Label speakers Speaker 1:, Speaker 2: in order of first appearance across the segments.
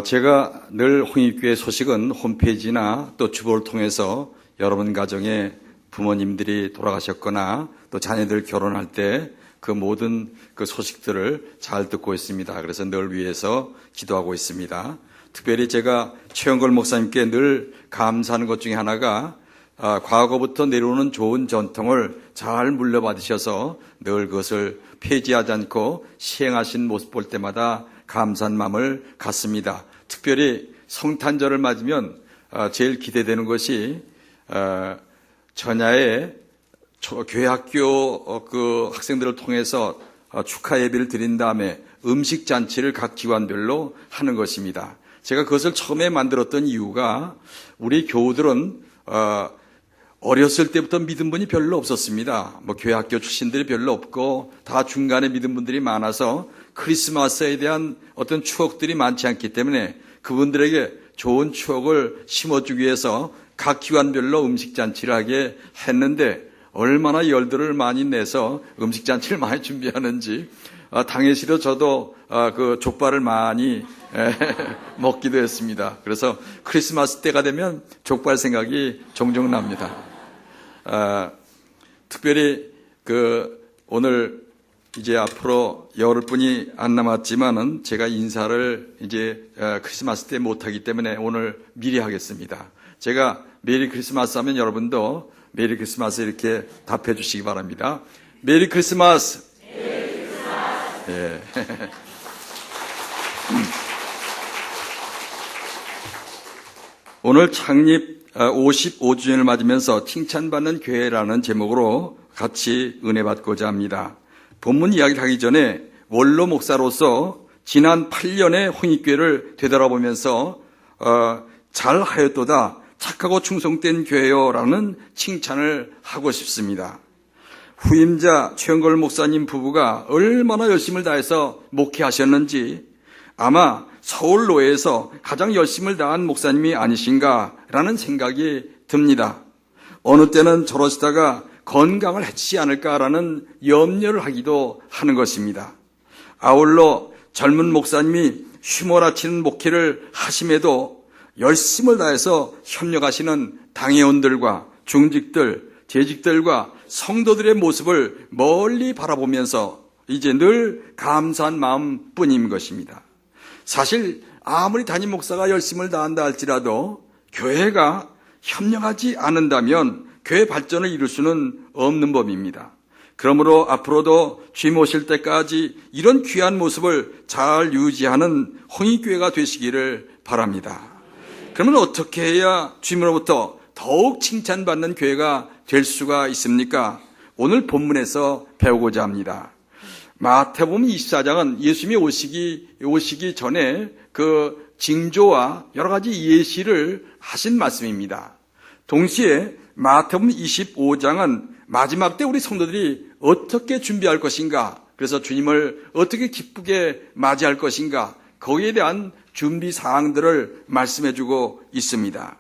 Speaker 1: 제가 늘 홍익교회 소식은 홈페이지나 또 주보를 통해서 여러분 가정에 부모님들이 돌아가셨거나 또 자녀들 결혼할 때 그 모든 그 소식들을 잘 듣고 있습니다. 그래서 늘 위해서 기도하고 있습니다. 특별히 제가 최영걸 목사님께 늘 감사하는 것 중에 하나가 과거부터 내려오는 좋은 전통을 잘 물려받으셔서 늘 그것을 폐지하지 않고 시행하신 모습 볼 때마다 감사한 마음을 갖습니다. 특별히 성탄절을 맞으면 제일 기대되는 것이 전야에 교회 학교 그 학생들을 통해서 축하 예배를 드린 다음에 음식 잔치를 각 기관별로 하는 것입니다. 제가 그것을 처음에 만들었던 이유가 우리 교우들은 어렸을 때부터 믿은 분이 별로 없었습니다. 교회 학교 출신들이 별로 없고 다 중간에 믿은 분들이 많아서 크리스마스에 대한 어떤 추억들이 많지 않기 때문에 그분들에게 좋은 추억을 심어주기 위해서 각 기관별로 음식 잔치를 하게 했는데 얼마나 열들을 많이 내서 음식 잔치를 많이 준비하는지 당일치로 저도 그 족발을 많이 먹기도 했습니다. 그래서 크리스마스 때가 되면 족발 생각이 종종 납니다. 특별히 오늘 이제 앞으로 열흘뿐이 안 남았지만은 제가 인사를 이제 크리스마스 때 못하기 때문에 오늘 미리 하겠습니다. 제가 메리 크리스마스 하면 여러분도 메리 크리스마스 이렇게 답해 주시기 바랍니다. 메리 크리스마스. 메리 크리스마스. 예. 오늘 창립 55주년을 맞으면서 칭찬받는 교회라는 제목으로 같이 은혜 받고자 합니다. 본문 이야기를 하기 전에 원로 목사로서 지난 8년의 홍익교회를 되돌아보면서 잘하였도다, 착하고 충성된 교회요라는 칭찬을 하고 싶습니다. 후임자 최영걸 목사님 부부가 얼마나 열심을 다해서 목회하셨는지 아마 서울로에서 가장 열심을 다한 목사님이 아니신가라는 생각이 듭니다. 어느 때는 저러시다가 건강을 해치지 않을까라는 염려를 하기도 하는 것입니다. 아울러 젊은 목사님이 휘몰아치는 목회를 하심에도 열심을 다해서 협력하시는 당회원들과 중직들, 재직들과 성도들의 모습을 멀리 바라보면서 이제 늘 감사한 마음뿐인 것입니다. 사실 아무리 담임 목사가 열심을 다한다 할지라도 교회가 협력하지 않는다면 교회 발전을 이룰 수는 없는 법입니다. 그러므로 앞으로도 주님 오실 때까지 이런 귀한 모습을 잘 유지하는 홍익교회가 되시기를 바랍니다. 그러면 어떻게 해야 주님으로부터 더욱 칭찬받는 교회가 될 수가 있습니까? 오늘 본문에서 배우고자 합니다. 마태복음 24장은 예수님이 오시기 전에 그 징조와 여러 가지 예시를 하신 말씀입니다. 동시에 마태복음 25장은 마지막 때 우리 성도들이 어떻게 준비할 것인가, 그래서 주님을 어떻게 기쁘게 맞이할 것인가, 거기에 대한 준비 사항들을 말씀해 주고 있습니다.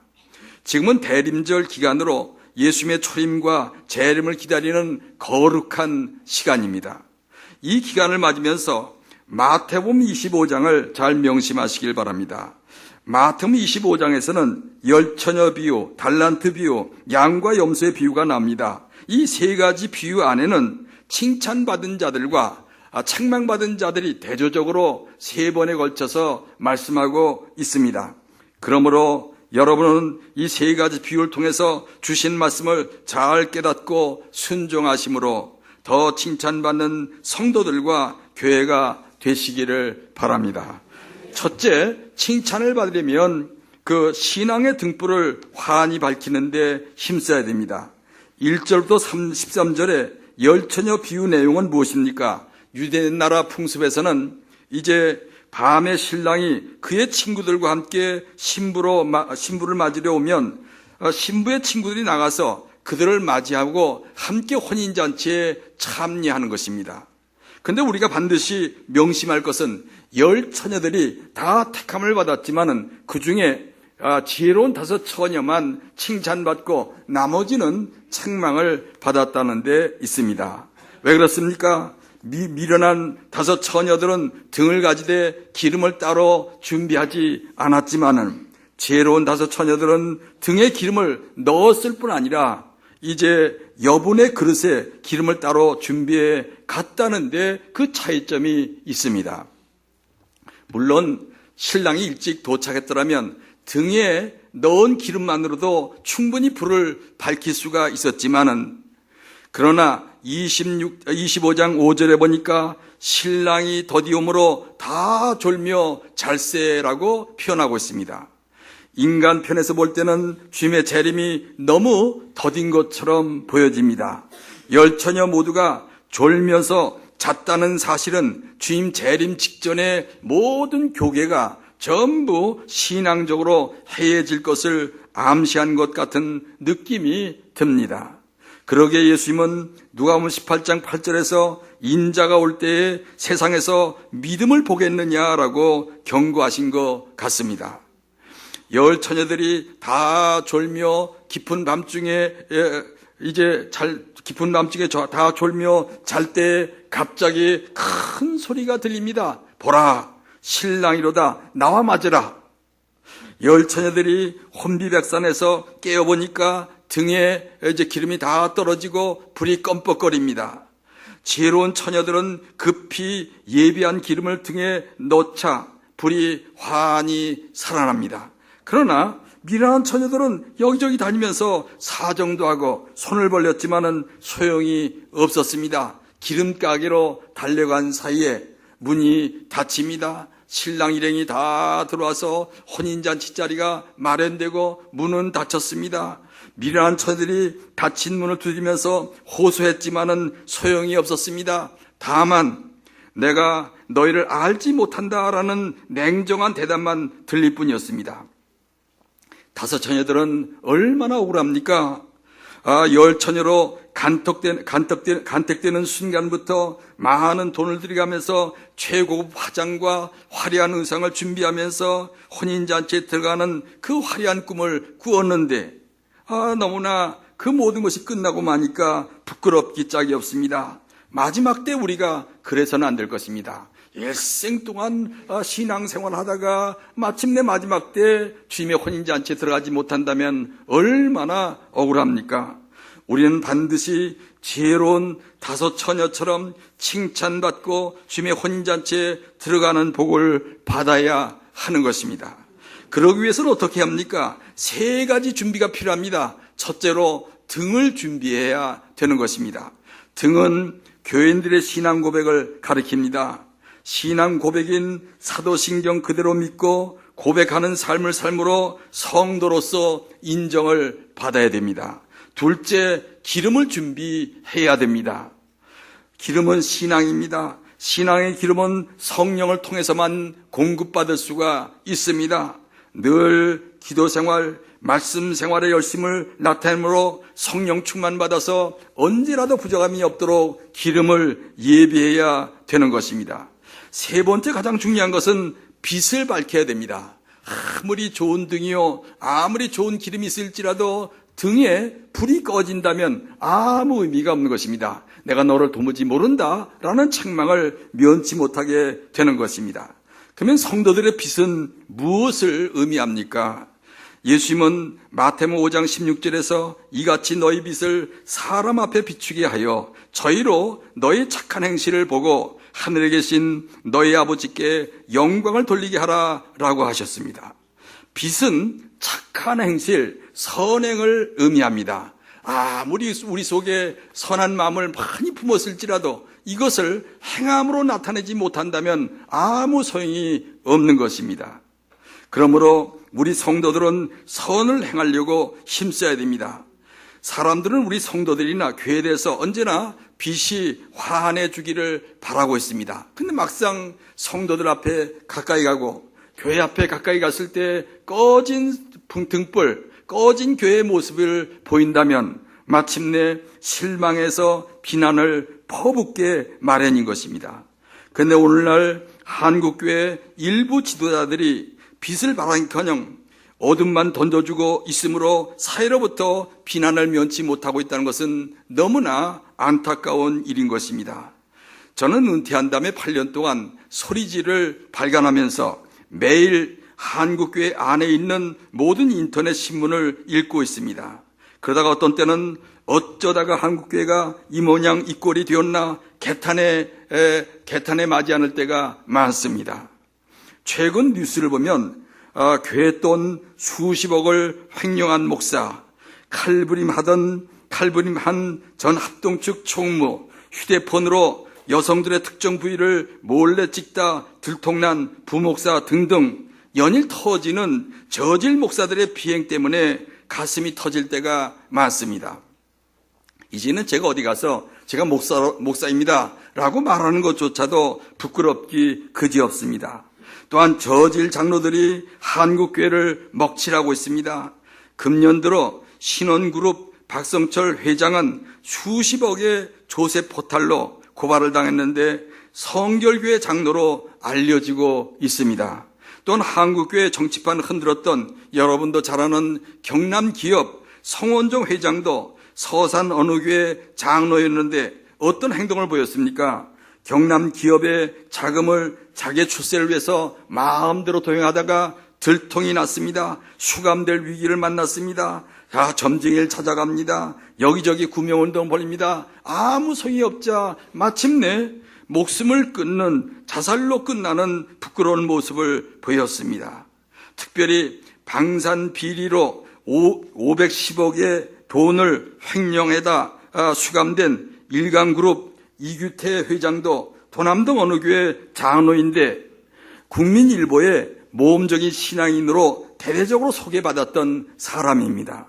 Speaker 1: 지금은 대림절 기간으로 예수님의 초림과 재림을 기다리는 거룩한 시간입니다. 이 기간을 맞으면서 마태복음 25장을 잘 명심하시길 바랍니다. 마태복음 25장에서는 열처녀 비유, 달란트 비유, 양과 염소의 비유가 나옵니다. 이 세 가지 비유 안에는 칭찬받은 자들과 책망받은 자들이 대조적으로 세 번에 걸쳐서 말씀하고 있습니다. 그러므로 여러분은 이 세 가지 비유를 통해서 주신 말씀을 잘 깨닫고 순종하심으로 더 칭찬받는 성도들과 교회가 되시기를 바랍니다. 첫째, 칭찬을 받으려면 그 신앙의 등불을 환히 밝히는 데 힘써야 됩니다. 1절부터 13절의 열처녀 비유 내용은 무엇입니까? 유대 나라 풍습에서는 이제 밤에 신랑이 그의 친구들과 함께 신부를 맞으려 오면 신부의 친구들이 나가서 그들을 맞이하고 함께 혼인잔치에 참여하는 것입니다. 그런데 우리가 반드시 명심할 것은 열 처녀들이 다 택함을 받았지만은 그 중에 지혜로운 5 처녀만 칭찬받고 나머지는 책망을 받았다는 데 있습니다. 왜 그렇습니까? 미련한 5 처녀들은 등을 가지되 기름을 따로 준비하지 않았지만은 지혜로운 5 처녀들은 등에 기름을 넣었을 뿐 아니라 이제 여분의 그릇에 기름을 따로 준비해 갔다는데 그 차이점이 있습니다. 물론 신랑이 일찍 도착했더라면 등에 넣은 기름만으로도 충분히 불을 밝힐 수가 있었지만은, 그러나 25장 5절에 보니까 신랑이 더디움으로 다 졸며 잘세라고 표현하고 있습니다. 인간 편에서 볼 때는 주님의 재림이 너무 더딘 것처럼 보여집니다. 10 처녀 모두가 졸면서 잤다는 사실은 주님 재림 직전에 모든 교계가 전부 신앙적으로 해해질 것을 암시한 것 같은 느낌이 듭니다. 그러기에 예수님은 누가복음 18장 8절에서 인자가 올 때에 세상에서 믿음을 보겠느냐라고 경고하신 것 같습니다. 10 처녀들이 다 졸며 깊은 밤중에 다 졸며 잘 때 갑자기 큰 소리가 들립니다. 보라, 신랑이로다, 나와 맞으라. 10 처녀들이 혼비백산에서 깨어보니까 등에 이제 기름이 다 떨어지고 불이 껌뻑거립니다. 지혜로운 처녀들은 급히 예비한 기름을 등에 넣자 불이 환히 살아납니다. 그러나 미련한 처녀들은 여기저기 다니면서 사정도 하고 손을 벌렸지만은 소용이 없었습니다. 기름가게로 달려간 사이에 문이 닫힙니다. 신랑 일행이 다 들어와서 혼인잔치 자리가 마련되고 문은 닫혔습니다. 미련한 처녀들이 닫힌 문을 두드리면서 호소했지만은 소용이 없었습니다. 다만 내가 너희를 알지 못한다라는 냉정한 대답만 들릴 뿐이었습니다. 5 처녀들은 얼마나 억울합니까? 10 처녀로 간택되는 순간부터 많은 돈을 들여가면서 최고급 화장과 화려한 의상을 준비하면서 혼인잔치에 들어가는 그 화려한 꿈을 꾸었는데 너무나 그 모든 것이 끝나고 마니까 부끄럽기 짝이 없습니다. 마지막 때 우리가 그래서는 안 될 것입니다. 일생 동안 신앙생활 하다가 마침내 마지막 때 주님의 혼인잔치에 들어가지 못한다면 얼마나 억울합니까? 우리는 반드시 지혜로운 5 처녀처럼 칭찬받고 주님의 혼인잔치에 들어가는 복을 받아야 하는 것입니다. 그러기 위해서는 어떻게 합니까? 3 가지 준비가 필요합니다. 첫째로 등을 준비해야 되는 것입니다. 등은 교인들의 신앙 고백을 가리킵니다. 신앙 고백인 사도신경 그대로 믿고 고백하는 삶을 삶으로 성도로서 인정을 받아야 됩니다. 둘째, 기름을 준비해야 됩니다. 기름은 신앙입니다. 신앙의 기름은 성령을 통해서만 공급받을 수가 있습니다. 늘 기도생활, 말씀 생활의 열심을 나타내므로 성령 충만받아서 언제라도 부족함이 없도록 기름을 예비해야 되는 것입니다. 3 번째 가장 중요한 것은 빛을 밝혀야 됩니다. 아무리 좋은 등이요, 아무리 좋은 기름이 있을지라도 등에 불이 꺼진다면 아무 의미가 없는 것입니다. 내가 너를 도무지 모른다라는 책망을 면치 못하게 되는 것입니다. 그러면 성도들의 빛은 무엇을 의미합니까? 예수님은 마태복음 5장 16절에서 이같이 너희 빛을 사람 앞에 비추게 하여 저희로 너희 착한 행실을 보고 하늘에 계신 너희 아버지께 영광을 돌리게 하라라고 하셨습니다. 빛은 착한 행실, 선행을 의미합니다. 아무리 우리 속에 선한 마음을 많이 품었을지라도 이것을 행함으로 나타내지 못한다면 아무 소용이 없는 것입니다. 그러므로 우리 성도들은 선을 행하려고 힘써야 됩니다. 사람들은 우리 성도들이나 교회에 대해서 언제나 빛이 환해주기를 바라고 있습니다. 근데 막상 성도들 앞에 가까이 가고 교회 앞에 가까이 갔을 때 꺼진 등불, 꺼진 교회의 모습을 보인다면 마침내 실망해서 비난을 퍼붓게 마련인 것입니다. 그런데 오늘날 한국교회 일부 지도자들이 빛을 바라기커녕 어둠만 던져주고 있으므로 사회로부터 비난을 면치 못하고 있다는 것은 너무나 안타까운 일인 것입니다. 저는 은퇴한 다음에 8년 동안 소리지를 발간하면서 매일 한국교회 안에 있는 모든 인터넷 신문을 읽고 있습니다. 그러다가 어떤 때는 어쩌다가 한국교회가 이 모양 이 꼴이 되었나 개탄에 맞이 않을 때가 많습니다. 최근 뉴스를 보면 교회 돈 수십억을 횡령한 목사, 칼부림한 전 합동측 총무, 휴대폰으로 여성들의 특정 부위를 몰래 찍다 들통난 부목사 등등 연일 터지는 저질 목사들의 비행 때문에 가슴이 터질 때가 많습니다. 이제는 제가 어디 가서 제가 목사입니다 라고 말하는 것조차도 부끄럽기 그지없습니다. 또한 저질 장로들이 한국교회를 먹칠하고 있습니다. 금년 들어 신원그룹 박성철 회장은 수십억의 조세 포탈로 고발을 당했는데 성결교회 장로로 알려지고 있습니다. 또한 한국교회 정치판 흔들었던 여러분도 잘 아는 경남기업 성원종 회장도 서산 어느 교회 장로였는데 어떤 행동을 보였습니까? 경남기업의 자금을 자기 출세를 위해서 마음대로 도용하다가 들통이 났습니다. 수감될 위기를 만났습니다. 점쟁이를 찾아갑니다. 여기저기 구명운동 벌입니다. 아무 소용이 없자 마침내 목숨을 끊는 자살로 끝나는 부끄러운 모습을 보였습니다. 특별히 방산 비리로 510억의 돈을 횡령해다 수감된 일강그룹 이규태 회장도 도남동 어느 교회 장로인데 국민일보의 모험적인 신앙인으로 대대적으로 소개받았던 사람입니다.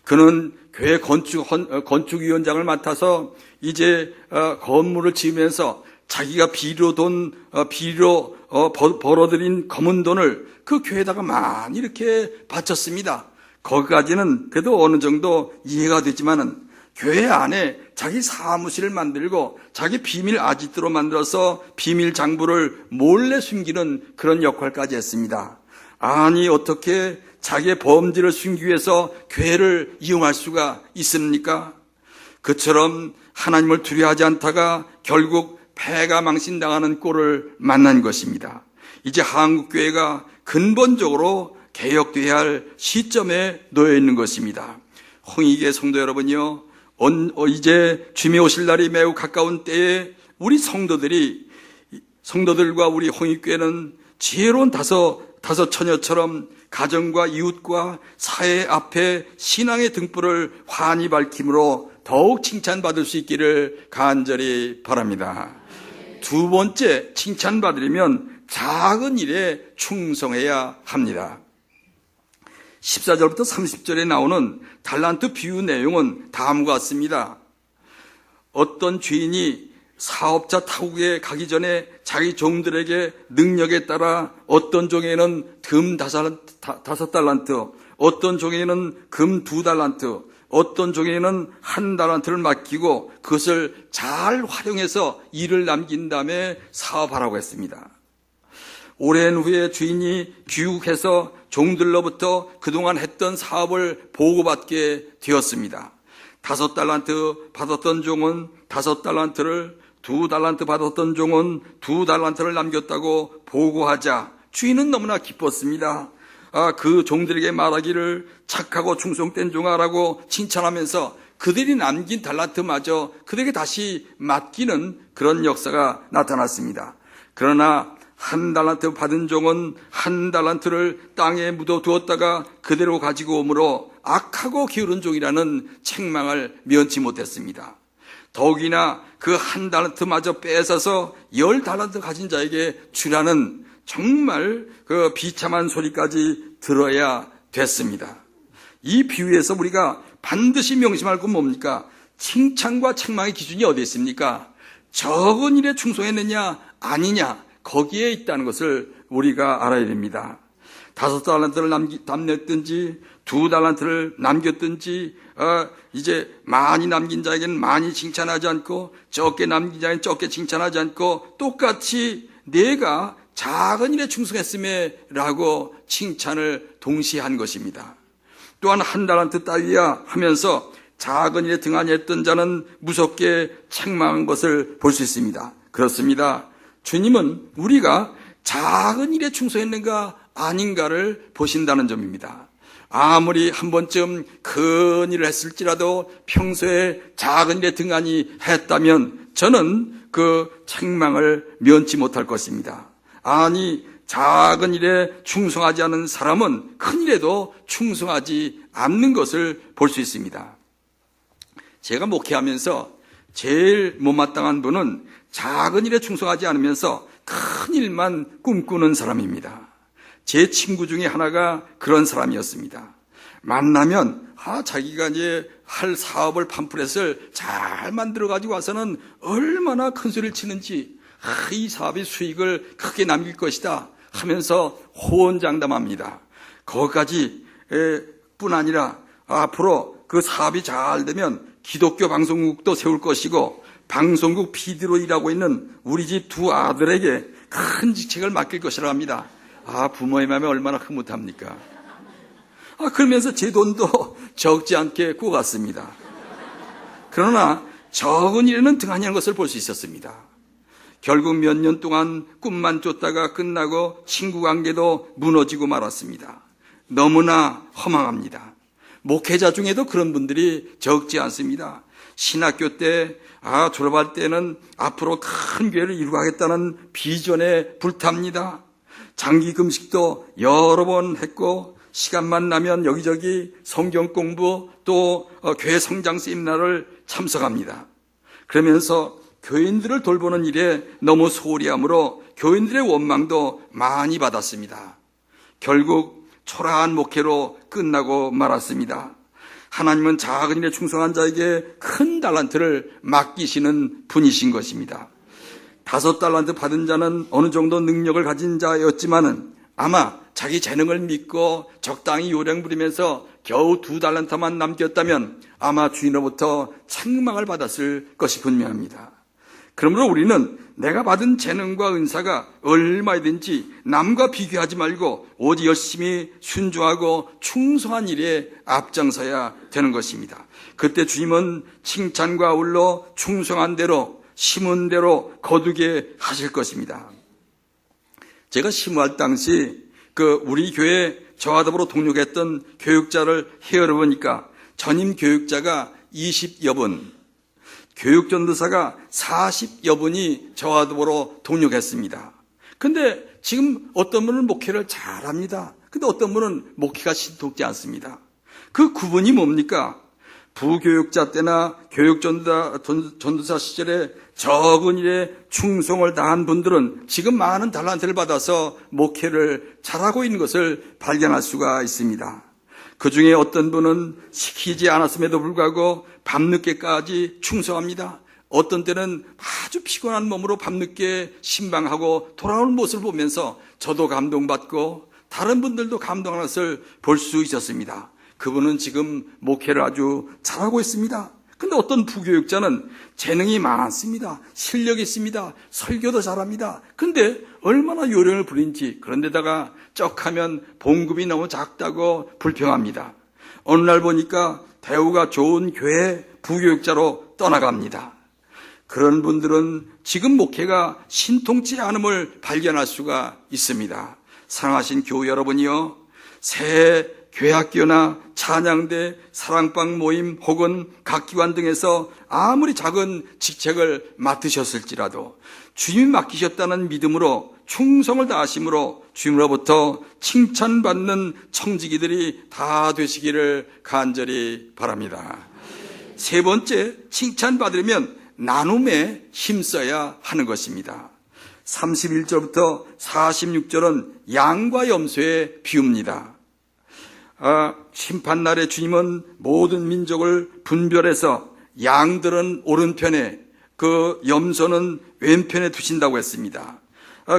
Speaker 1: 그는 교회 건축위원장을 맡아서 이제 건물을 지으면서 자기가 비리로 벌어들인 검은 돈을 그 교회에다가 많이 이렇게 바쳤습니다. 거기까지는 그래도 어느 정도 이해가 되지만은 교회 안에 자기 사무실을 만들고 자기 비밀 아지트로 만들어서 비밀 장부를 몰래 숨기는 그런 역할까지 했습니다. 아니 어떻게 자기의 범죄를 숨기기 위해서 교회를 이용할 수가 있습니까? 그처럼 하나님을 두려워하지 않다가 결국 폐가 망신당하는 꼴을 만난 것입니다. 이제 한국교회가 근본적으로 개혁돼야 할 시점에 놓여 있는 것입니다. 홍익의 성도 여러분이요, 이제 주님이 오실 날이 매우 가까운 때에 우리 성도들과 우리 홍익교회는 지혜로운 다섯 처녀처럼 가정과 이웃과 사회 앞에 신앙의 등불을 환히 밝힘으로 더욱 칭찬받을 수 있기를 간절히 바랍니다. 두 번째, 칭찬받으려면 작은 일에 충성해야 합니다. 14절부터 30절에 나오는 달란트 비유 내용은 다음과 같습니다. 어떤 주인이 사업자 타국에 가기 전에 자기 종들에게 능력에 따라 어떤 종에는 금 5달란트, 어떤 종에는 금 2달란트, 어떤 종에는 1달란트를 맡기고 그것을 잘 활용해서 일을 남긴 다음에 사업하라고 했습니다. 오랜 후에 주인이 귀국해서 종들로부터 그동안 했던 사업을 보고받게 되었습니다. 5달란트 받았던 종은 5달란트를, 2달란트 받았던 종은 2달란트를 남겼다고 보고하자 주인은 너무나 기뻤습니다. 그 종들에게 말하기를 착하고 충성된 종아라고 칭찬하면서 그들이 남긴 달란트마저 그들에게 다시 맡기는 그런 역사가 나타났습니다. 그러나 1달란트 받은 종은 1달란트를 땅에 묻어두었다가 그대로 가지고 오므로 악하고 게으른 종이라는 책망을 면치 못했습니다. 더욱이나 그 1달란트마저 뺏어서 10달란트 가진 자에게 주라는 정말 그 비참한 소리까지 들어야 됐습니다. 이 비유에서 우리가 반드시 명심할 건 뭡니까? 칭찬과 책망의 기준이 어디 있습니까? 적은 일에 충성했느냐 아니냐, 거기에 있다는 것을 우리가 알아야 됩니다. 5달란트를 남겼든지 2달란트를 남겼든지 이제 많이 남긴 자에게는 많이 칭찬하지 않고 적게 남긴 자에게는 적게 칭찬하지 않고 똑같이 내가 작은 일에 충성했음에 라고 칭찬을 동시에 한 것입니다. 또한 1달란트 따위야 하면서 작은 일에 등한히 했던 자는 무섭게 책망한 것을 볼 수 있습니다. 그렇습니다. 주님은 우리가 작은 일에 충성했는가 아닌가를 보신다는 점입니다. 아무리 한 번쯤 큰 일을 했을지라도 평소에 작은 일에 등한히 했다면 저는 그 책망을 면치 못할 것입니다. 아니, 작은 일에 충성하지 않은 사람은 큰 일에도 충성하지 않는 것을 볼 수 있습니다. 제가 목회하면서 제일 못마땅한 분은 작은 일에 충성하지 않으면서 큰 일만 꿈꾸는 사람입니다. 제 친구 중에 하나가 그런 사람이었습니다. 만나면 자기가 이제 할 사업을 팜플렛을 잘 만들어 가지고 와서는 얼마나 큰 소리를 치는지 이 사업의 수익을 크게 남길 것이다 하면서 호언장담합니다. 거기까지 뿐 아니라 앞으로 그 사업이 잘 되면 기독교 방송국도 세울 것이고 방송국 PD로 일하고 있는 우리 집 두 아들에게 큰 직책을 맡길 것이라고 합니다. 부모의 마음이 얼마나 흐뭇합니까? 그러면서 제 돈도 적지 않게 구워갔습니다. 그러나 적은 일에는 등한히 하는 것을 볼 수 있었습니다. 결국 몇 년 동안 꿈만 쫓다가 끝나고 친구 관계도 무너지고 말았습니다. 너무나 허망합니다. 목회자 중에도 그런 분들이 적지 않습니다. 신학교 때 졸업할 때는 앞으로 큰 교회를 이루겠다는 비전에 불탑니다. 장기 금식도 여러 번 했고 시간만 나면 여기저기 성경 공부 또 교회 성장 세미나를 참석합니다. 그러면서 교인들을 돌보는 일에 너무 소홀히 하므로 교인들의 원망도 많이 받았습니다. 결국 초라한 목회로 끝나고 말았습니다. 하나님은 작은 일에 충성한 자에게 큰 달란트를 맡기시는 분이신 것입니다. 5달란트 받은 자는 어느 정도 능력을 가진 자였지만은 아마 자기 재능을 믿고 적당히 요령 부리면서 겨우 2달란트만 남겼다면 아마 주인으로부터 책망을 받았을 것이 분명합니다. 그러므로 우리는 내가 받은 재능과 은사가 얼마든지 남과 비교하지 말고 오직 열심히 순종하고 충성한 일에 앞장서야 되는 것입니다. 그때 주님은 칭찬과 아울러 충성한 대로 심은 대로 거두게 하실 것입니다. 제가 심호할 당시 우리 교회 저와 더불어 동력했던 교육자를 헤아려 보니까 전임 교육자가 20여 분, 교육전도사가 40여 분이 저와 더불어 동력했습니다. 근데 지금 어떤 분은 목회를 잘합니다. 근데 어떤 분은 목회가 신통치 않습니다. 그 구분이 뭡니까? 부교육자 때나 교육전도사 시절에 적은 일에 충성을 다한 분들은 지금 많은 달란트를 받아서 목회를 잘하고 있는 것을 발견할 수가 있습니다. 그 중에 어떤 분은 시키지 않았음에도 불구하고 밤늦게까지 충성합니다. 어떤 때는 아주 피곤한 몸으로 밤늦게 신방하고 돌아오는 모습을 보면서 저도 감동받고 다른 분들도 감동하는 것을 볼 수 있었습니다. 그분은 지금 목회를 아주 잘하고 있습니다. 근데 어떤 부교육자는 재능이 많습니다. 실력이 있습니다. 설교도 잘합니다. 근데 얼마나 요령을 부린지 그런데다가 쩍하면 봉급이 너무 작다고 불평합니다. 어느 날 보니까 대우가 좋은 교회 부교육자로 떠나갑니다. 그런 분들은 지금 목회가 신통치 않음을 발견할 수가 있습니다. 사랑하신 교우 여러분이요, 새 교회학교나 찬양대, 사랑방 모임 혹은 각 기관 등에서 아무리 작은 직책을 맡으셨을지라도 주님이 맡기셨다는 믿음으로 충성을 다하심으로 주님으로부터 칭찬받는 청지기들이 다 되시기를 간절히 바랍니다. 세 번째, 칭찬받으려면 나눔에 힘써야 하는 것입니다. 31절부터 46절은 양과 염소의 비유입니다. 심판날에 주님은 모든 민족을 분별해서 양들은 오른편에 그 염소는 왼편에 두신다고 했습니다.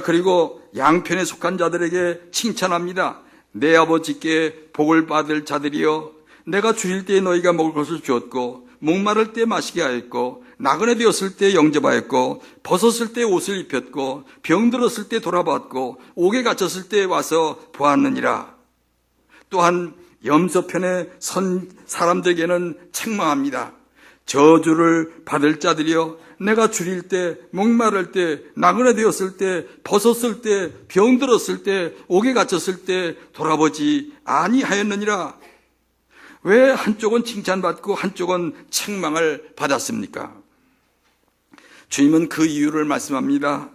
Speaker 1: 그리고 양편에 속한 자들에게 칭찬합니다. 내 아버지께 복을 받을 자들이여, 내가 줄일 때 너희가 먹을 것을 주었고 목마를 때 마시게 하였고 나그네 되었을 때 영접하였고 벗었을 때 옷을 입혔고 병들었을 때 돌아봤고 옥에 갇혔을 때 와서 보았느니라. 또한 염소편에 선 사람들에게는 책망합니다. 저주를 받을 자들이여, 내가 줄일 때, 목마를 때, 나그네 되었을 때, 벗었을 때, 병들었을 때, 옥에 갇혔을 때 돌아보지 아니하였느니라. 왜 한쪽은 칭찬받고 한쪽은 책망을 받았습니까? 주님은 그 이유를 말씀합니다.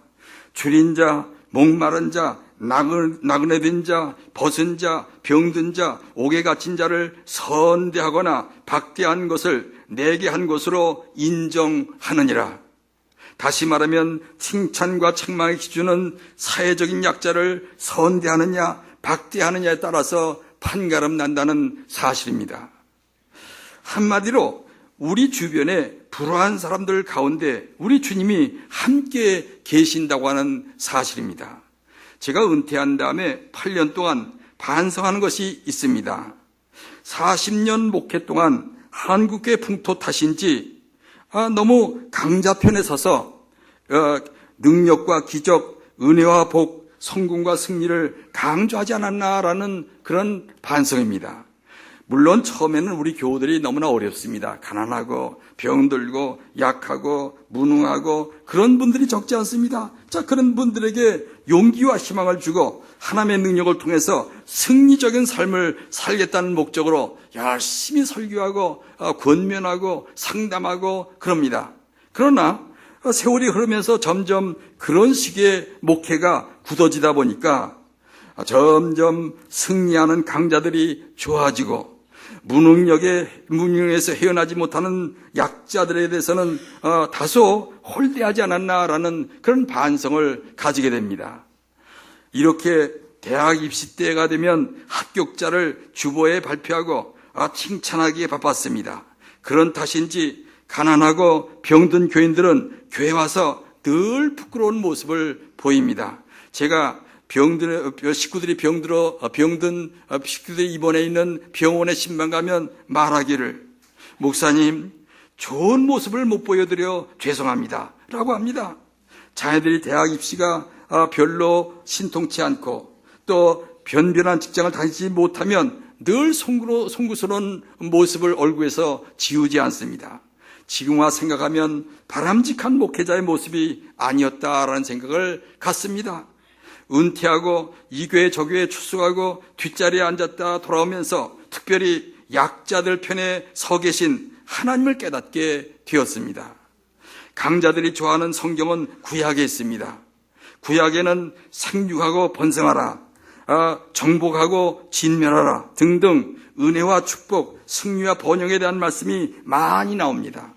Speaker 1: 줄인 자, 목마른 자, 나그네 된 자, 벗은 자, 병든 자, 옥에 갇힌 자를 선대하거나 박대한 것을 내게 한 것으로 인정하느니라. 다시 말하면 칭찬과 책망의 기준은 사회적인 약자를 선대하느냐 박대하느냐에 따라서 판가름 난다는 사실입니다. 한마디로 우리 주변에 불우한 사람들 가운데 우리 주님이 함께 계신다고 하는 사실입니다. 제가 은퇴한 다음에 8년 동안 반성하는 것이 있습니다. 40년 목회 동안 한국의 풍토 탓인지 너무 강자편에 서서 능력과 기적, 은혜와 복, 성공과 승리를 강조하지 않았나라는 그런 반성입니다. 물론 처음에는 우리 교우들이 너무나 어렵습니다. 가난하고 병들고 약하고 무능하고 그런 분들이 적지 않습니다. 자, 그런 분들에게 용기와 희망을 주고 하나님의 능력을 통해서 승리적인 삶을 살겠다는 목적으로 열심히 설교하고 권면하고 상담하고 그럽니다. 그러나 세월이 흐르면서 점점 그런 식의 목회가 굳어지다 보니까 점점 승리하는 강자들이 좋아지고 무능에서 헤어나지 못하는 약자들에 대해서는 다소 홀대하지 않았나라는 그런 반성을 가지게 됩니다. 이렇게 대학 입시 때가 되면 합격자를 주보에 발표하고 칭찬하기에 바빴습니다. 그런 탓인지 가난하고 병든 교인들은 교회 와서 늘 부끄러운 모습을 보입니다. 제가 식구들이 병든 식구들이 입원해 있는 병원에 신방 가면 말하기를 목사님 좋은 모습을 못 보여드려 죄송합니다 라고 합니다. 자녀들이 대학 입시가 별로 신통치 않고 또 변변한 직장을 다니지 못하면 늘 송구스러운 모습을 얼굴에서 지우지 않습니다. 지금 와 생각하면 바람직한 목회자의 모습이 아니었다라는 생각을 갖습니다. 은퇴하고 이 교회 저 교회에 출석하고 뒷자리에 앉았다 돌아오면서 특별히 약자들 편에 서 계신 하나님을 깨닫게 되었습니다. 강자들이 좋아하는 성경은 구약에 있습니다. 구약에는 생육하고 번성하라, 정복하고 진멸하라 등등 은혜와 축복, 승리와 번영에 대한 말씀이 많이 나옵니다.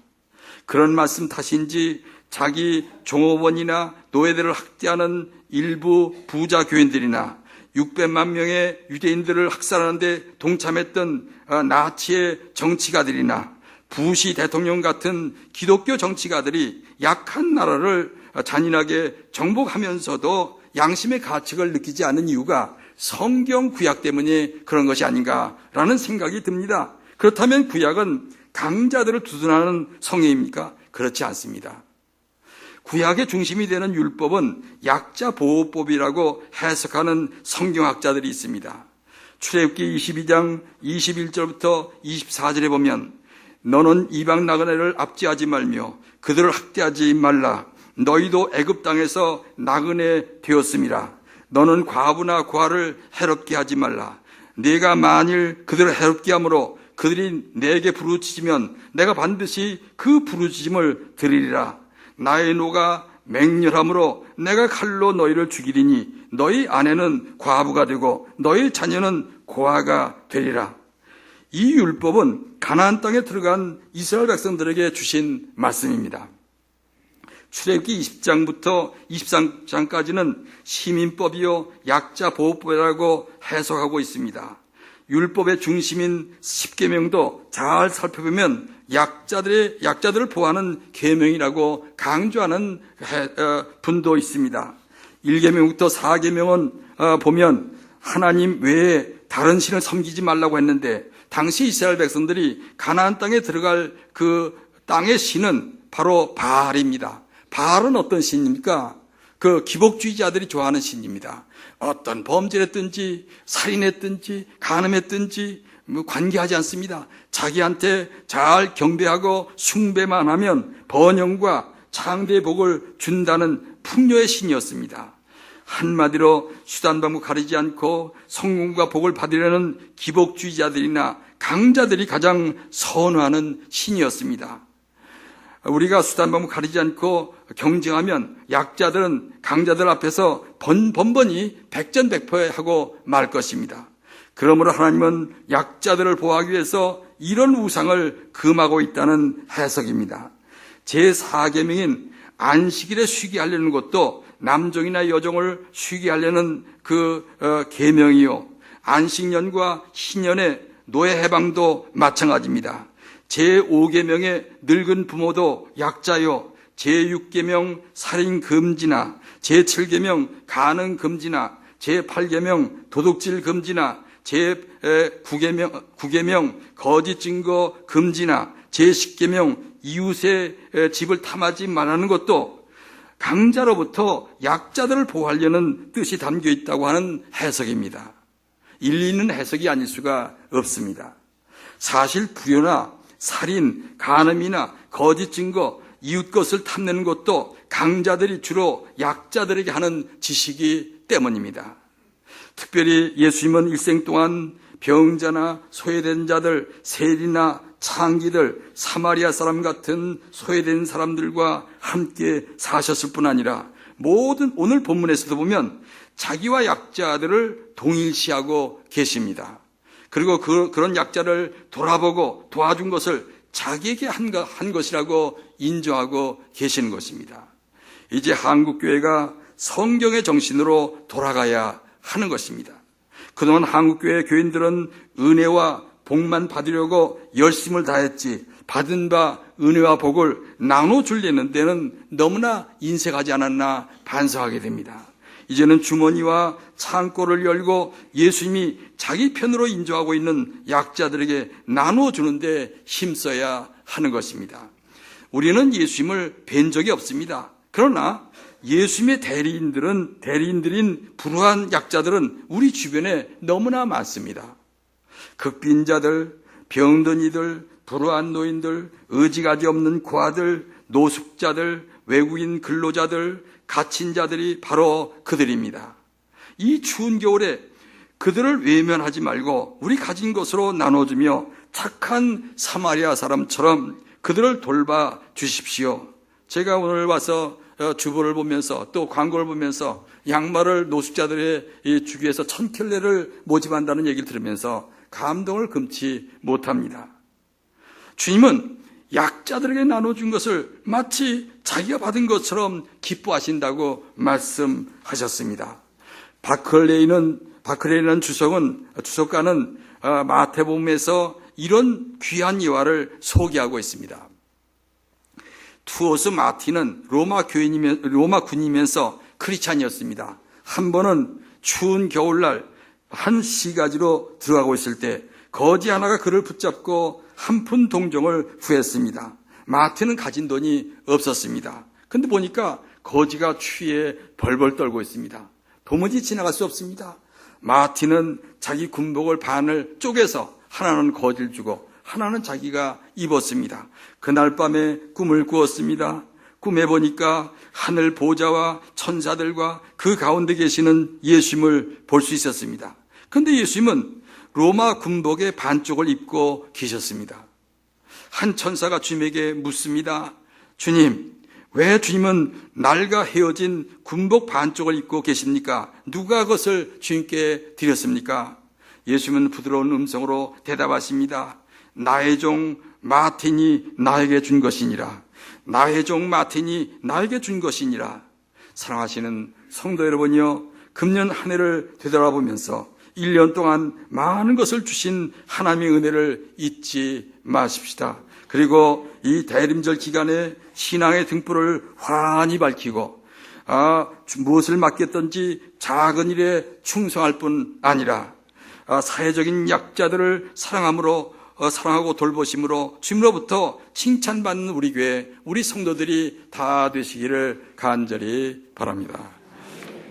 Speaker 1: 그런 말씀 탓인지 자기 종업원이나 노예들을 학대하는 일부 부자 교인들이나 600만 명의 유대인들을 학살하는 데 동참했던 나치의 정치가들이나 부시 대통령 같은 기독교 정치가들이 약한 나라를 잔인하게 정복하면서도 양심의 가책을 느끼지 않는 이유가 성경 구약 때문에 그런 것이 아닌가라는 생각이 듭니다. 그렇다면 구약은 강자들을 두둔하는 성경입니까? 그렇지 않습니다. 구약의 중심이 되는 율법은 약자 보호법이라고 해석하는 성경학자들이 있습니다. 출애굽기 22장 21절부터 24절에 보면 너는 이방 나그네를 압제하지 말며 그들을 학대하지 말라. 너희도 애굽 땅에서 나그네 되었음이라. 너는 과부나 고아를 해롭게 하지 말라. 네가 만일 그들을 해롭게 함으로 그들이 내게 부르짖으면 내가 반드시 그 부르짖음을 들으리라. 나의 노가 맹렬함으로 내가 칼로 너희를 죽이리니 너희 아내는 과부가 되고 너희 자녀는 고아가 되리라. 이 율법은 가나안 땅에 들어간 이스라엘 백성들에게 주신 말씀입니다. 출애굽기 20장부터 23장까지는 시민법이요 약자 보호법이라고 해석하고 있습니다. 율법의 중심인 10계명도 잘 살펴보면 약자들을 보호하는 계명이라고 강조하는 분도 있습니다. 1계명부터 4계명은 보면 하나님 외에 다른 신을 섬기지 말라고 했는데 당시 이스라엘 백성들이 가나안 땅에 들어갈 그 땅의 신은 바로 바알입니다. 바알은 어떤 신입니까? 그 기복주의자들이 좋아하는 신입니다. 어떤 범죄를 했든지 살인했든지 간음했든지 관계하지 않습니다. 자기한테 잘 경배하고 숭배만 하면 번영과 장대의 복을 준다는 풍요의 신이었습니다. 한마디로 수단방법 가리지 않고 성공과 복을 받으려는 기복주의자들이나 강자들이 가장 선호하는 신이었습니다. 우리가 수단방법 가리지 않고 경쟁하면 약자들은 강자들 앞에서 번번이 백전백패하고 말 것입니다. 그러므로 하나님은 약자들을 보호하기 위해서 이런 우상을 금하고 있다는 해석입니다. 제4계명인 안식일에 쉬게 하려는 것도 남종이나 여종을 쉬게 하려는 그 계명이요, 안식년과 신년의 노예 해방도 마찬가지입니다. 제5계명의 늙은 부모도 약자요, 제6계명 살인 금지나 제7계명 간음 금지나 제8계명 도둑질 금지나 제9계명 거짓 증거 금지나 제10계명 이웃의 집을 탐하지 말라는 것도 강자로부터 약자들을 보호하려는 뜻이 담겨 있다고 하는 해석입니다. 일리 있는 해석이 아닐 수가 없습니다. 사실 불효나 살인, 간음이나 거짓 증거, 이웃 것을 탐내는 것도 강자들이 주로 약자들에게 하는 짓이기 때문입니다. 특별히 예수님은 일생 동안 병자나 소외된 자들, 세리나 창기들, 사마리아 사람 같은 소외된 사람들과 함께 사셨을 뿐 아니라 모든 오늘 본문에서도 보면 자기와 약자들을 동일시하고 계십니다. 그리고 그런 약자를 돌아보고 도와준 것을 자기에게 한 것이라고 인정하고 계시는 것입니다. 이제 한국교회가 성경의 정신으로 돌아가야 하는 것입니다. 그동안 한국교회 교인들은 은혜와 복만 받으려고 열심을 다했지 받은 바 은혜와 복을 나눠주려는 데는 너무나 인색하지 않았나 반성하게 됩니다. 이제는 주머니와 창고를 열고 예수님이 자기 편으로 인정하고 있는 약자들에게 나눠주는 데 힘써야 하는 것입니다. 우리는 예수님을 뵌 적이 없습니다. 그러나 예수님의 대리인들인 불우한 약자들은 우리 주변에 너무나 많습니다. 극빈자들, 병든 이들, 불우한 노인들, 의지가지 없는 고아들, 노숙자들, 외국인 근로자들, 갇힌 자들이 바로 그들입니다. 이 추운 겨울에 그들을 외면하지 말고 우리 가진 것으로 나눠주며 착한 사마리아 사람처럼 그들을 돌봐 주십시오. 제가 오늘 와서 주보를 보면서 또 광고를 보면서 양말을 노숙자들의 주기 위해서 1000켤레를 모집한다는 얘기를 들으면서 감동을 금치 못합니다. 주님은 약자들에게 나눠준 것을 마치 자기가 받은 것처럼 기뻐하신다고 말씀하셨습니다. 바클레이라는 주석가는 마태복음에서 이런 귀한 예화를 소개하고 있습니다. 투오스 마틴은 로마 군이면서 크리스찬이었습니다. 한 번은 추운 겨울날 한 시가지로 들어가고 있을 때 거지 하나가 그를 붙잡고 한 푼 동정을 구했습니다. 마틴은 가진 돈이 없었습니다. 근데 보니까 거지가 추위에 벌벌 떨고 있습니다. 도무지 지나갈 수 없습니다. 마틴은 자기 군복을 반을 쪼개서 하나는 거지를 주고 하나는 자기가 입었습니다. 그날 밤에 꿈을 꾸었습니다. 꿈에 보니까 하늘 보좌와 천사들과 그 가운데 계시는 예수님을 볼 수 있었습니다. 그런데 예수님은 로마 군복의 반쪽을 입고 계셨습니다. 한 천사가 주님에게 묻습니다. 주님, 왜 주님은 날과 헤어진 군복 반쪽을 입고 계십니까? 누가 그것을 주님께 드렸습니까? 예수님은 부드러운 음성으로 대답하십니다. 나의 종 마틴이 나에게 준 것이니라. 나의 종 마틴이 나에게 준 것이니라. 사랑하시는 성도 여러분이여, 금년 한 해를 되돌아보면서 1년 동안 많은 것을 주신 하나님의 은혜를 잊지 마십시다. 그리고 이 대림절 기간에 신앙의 등불을 환히 밝히고 무엇을 맡겼든지 작은 일에 충성할 뿐 아니라 사회적인 약자들을 사랑하고 돌보심으로 주님으로부터 칭찬받는 우리 교회, 우리 성도들이 다 되시기를 간절히 바랍니다.